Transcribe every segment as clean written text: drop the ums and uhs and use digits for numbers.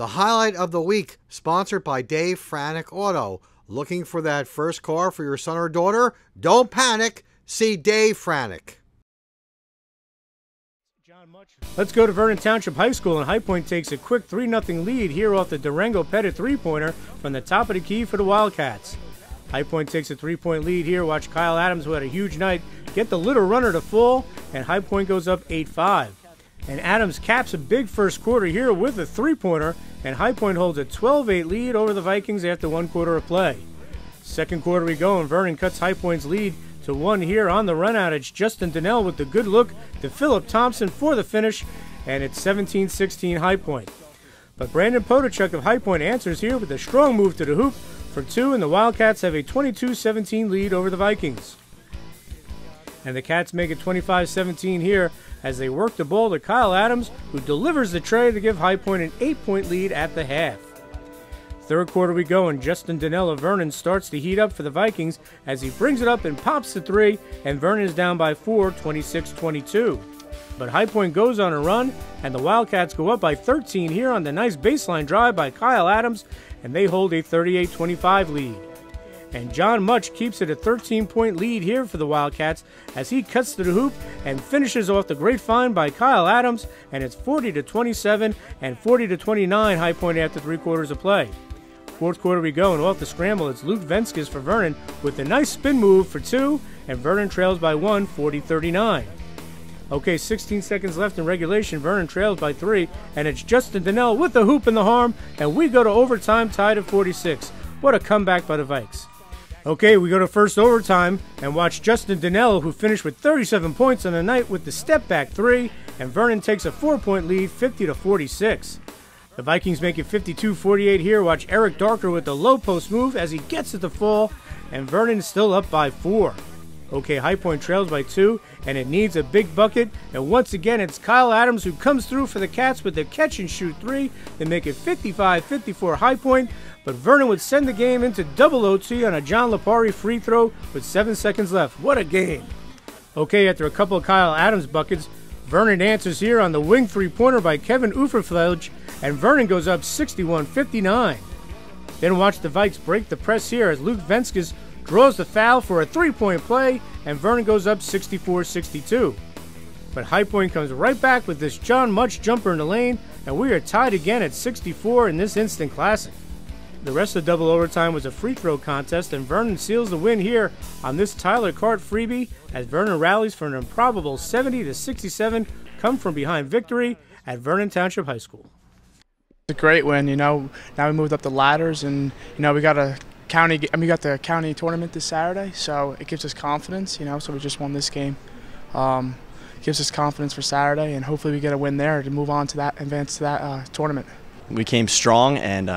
The highlight of the week, sponsored by Dave Franick Auto. Looking for that first car for your son or daughter? Don't panic. See Dave Franick. Let's go to Vernon Township High School, and High Point takes a quick 3-0 lead here off the Durango Pettit three-pointer from the top of the key for the Wildcats. High Point takes a 3-point lead here. Watch Kyle Adams, who had a huge night, get the little runner to full, and High Point goes up 8-5. And Adams caps a big first quarter here with a three-pointer, and High Point holds a 12-8 lead over the Vikings after 1 quarter of play. Second quarter we go, and Vernon cuts High Point's lead to 1 here on the run-out. It's Justin Donnell with the good look to Philip Thompson for the finish, and it's 17-16 High Point. But Brandon Potachuk of High Point answers here with a strong move to the hoop for 2, and the Wildcats have a 22-17 lead over the Vikings. And the Cats make it 25-17 here as they work the ball to Kyle Adams, who delivers the tray to give High Point an 8-point lead at the half. Third quarter we go, and Justin Donnell of Vernon starts to heat up for the Vikings as he brings it up and pops the 3, and Vernon is down by 4, 26-22. But High Point goes on a run, and the Wildcats go up by 13 here on the nice baseline drive by Kyle Adams, and they hold a 38-25 lead. And John Much keeps it a 13-point lead here for the Wildcats as he cuts to the hoop and finishes off the great find by Kyle Adams, and it's 40-27 and 40-29 High Point after 3 quarters of play. Fourth quarter we go, and off the scramble it's Luke Venskis for Vernon with a nice spin move for 2, and Vernon trails by 1, 40-39. Okay, 16 seconds left in regulation. Vernon trails by 3, and it's Justin Donnell with the hoop in the arm, and we go to overtime tied at 46. What a comeback by the Vikes. Okay, we go to first overtime and watch Justin Donnell, who finished with 37 points on the night with the step-back 3, and Vernon takes a 4-point lead, 50-46. The Vikings make it 52-48 here. Watch Eric Darker with the low post move as he gets it to fall, and Vernon is still up by 4. Okay, High Point trails by 2, and it needs a big bucket, and once again it's Kyle Adams who comes through for the Cats with the catch-and-shoot 3. They make it 55-54 High Point, but Vernon would send the game into double OT on a John Lipari free throw with 7 seconds left. What a game. Okay, after a couple of Kyle Adams buckets, Vernon answers here on the wing three-pointer by Kevin Uferfledge, and Vernon goes up 61-59. Then watch the Vikes break the press here as Luke Venskis draws the foul for a 3-point play, and Vernon goes up 64-62. But High Point comes right back with this John Much jumper in the lane, and we are tied again at 64 in this instant classic. The rest of double overtime was a free throw contest, and Vernon seals the win here on this Tyler Cart freebie as Vernon rallies for an improbable 70-67 come from behind victory at Vernon Township High School. It's a great win, you know. Now we moved up the ladders, and you know we got the county tournament this Saturday, so it gives us confidence, you know. So we just won this game. Gives us confidence for Saturday, and hopefully we get a win there to move on to that, advance to that tournament. We came strong, and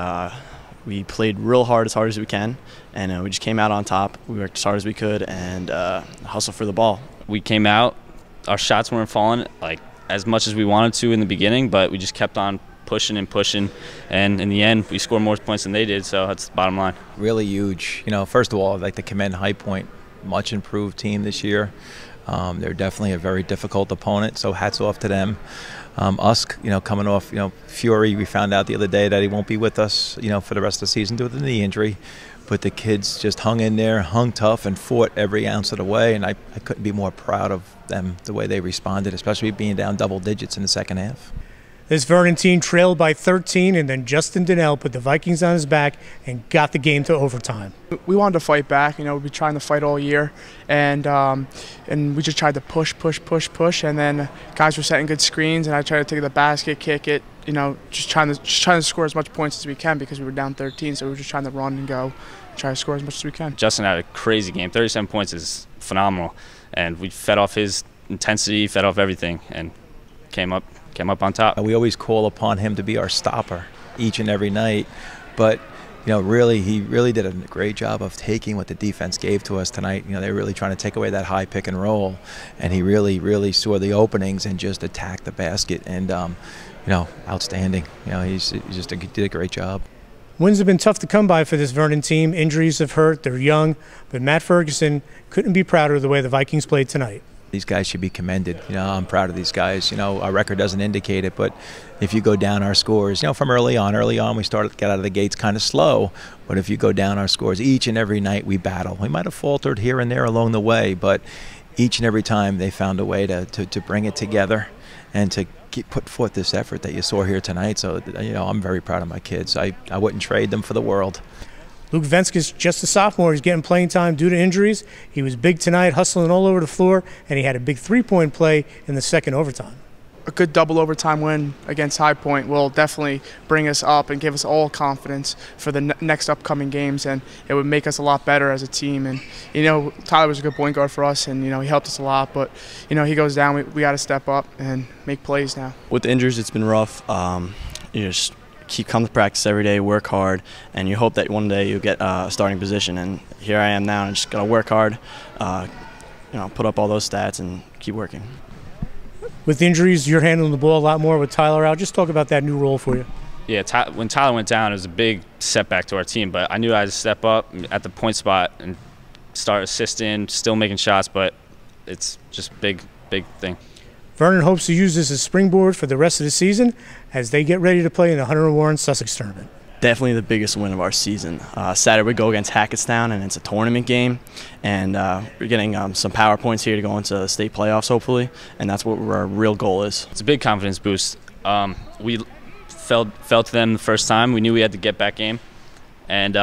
we played real hard as we can, and we just came out on top. We worked as hard as we could and hustled for the ball. We came out, our shots weren't falling like as much as we wanted to in the beginning, but we just kept on pushing and pushing, and in the end we scored more points than they did, so that's the bottom line. Really huge. You know, first of all, I'd like to commend High Point, much improved team this year. They're definitely a very difficult opponent, so hats off to them. Us, you know, coming off, you know, Fury, we found out the other day that he won't be with us, you know, for the rest of the season due to the knee injury. But the kids just hung in there, hung tough, and fought every ounce of the way. And I couldn't be more proud of them, the way they responded, especially being down double digits in the second half. This Vernon team trailed by 13, and then Justin Donnell put the Vikings on his back and got the game to overtime. We wanted to fight back. You know, we've been trying to fight all year, and we just tried to push, and then guys were setting good screens, and I tried to take the basket, kick it. You know, just trying to score as much points as we can because we were down 13, so we were just trying to run and go, try to score as much as we can. Justin had a crazy game. 37 points is phenomenal, and we fed off his intensity, fed off everything, and came up on top. We always call upon him to be our stopper each and every night, but you know, he really did a great job of taking what the defense gave to us tonight. You know, they were really trying to take away that high pick and roll, and he really saw the openings and just attacked the basket. And you know, outstanding. You know, he did a great job. Wins have been tough to come by for this Vernon team. Injuries have hurt. They're young, but Matt Ferguson couldn't be prouder of the way the Vikings played tonight. These guys should be commended. I'm proud of these guys. Our record doesn't indicate it, but if you go down our scores, from early on we started to get out of the gates kind of slow, but if you go down our scores, each and every night we battle. We might have faltered here and there along the way, but each and every time they found a way to bring it together and to put forth this effort that you saw here tonight. So, I'm very proud of my kids. I wouldn't trade them for the world. Luke Venska's just a sophomore. He's getting playing time due to injuries. He was big tonight, hustling all over the floor, and he had a big three-point play in the second overtime. A good double overtime win against High Point will definitely bring us up and give us all confidence for the next upcoming games, and it would make us a lot better as a team. And Tyler was a good point guard for us, and he helped us a lot. But he goes down, we got to step up and make plays now. With the injuries, it's been rough. You just keep coming to practice every day, work hard, and you hope that one day you'll get a starting position. And here I am now, and I just got to work hard, put up all those stats and keep working. With injuries, you're handling the ball a lot more with Tyler out. Just talk about that new role for you. Yeah, when Tyler went down, it was a big setback to our team, but I knew I had to step up at the point spot and start assisting, still making shots, but it's just a big thing. Vernon hopes to use this as springboard for the rest of the season as they get ready to play in the Hunter & Warren Sussex tournament. Definitely the biggest win of our season. Saturday we go against Hackettstown, and it's a tournament game, and we're getting some power points here to go into the state playoffs hopefully, and that's what our real goal is. It's a big confidence boost. We fell to them the first time. We knew we had to get back game, and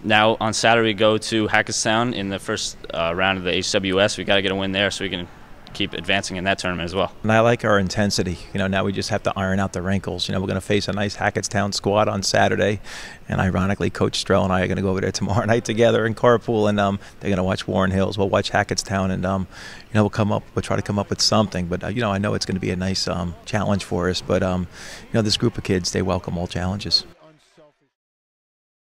now on Saturday we go to Hackettstown in the first round of the HWS. We got to get a win there so we can keep advancing in that tournament as well. And I like our intensity. Now we just have to iron out the wrinkles. We're going to face a nice Hackettstown squad on Saturday, and ironically, Coach Strell and I are going to go over there tomorrow night together in carpool, and they're going to watch Warren Hills. We'll watch Hackettstown, and we'll try to come up with something. But I know it's going to be a nice challenge for us. But this group of kids, they welcome all challenges.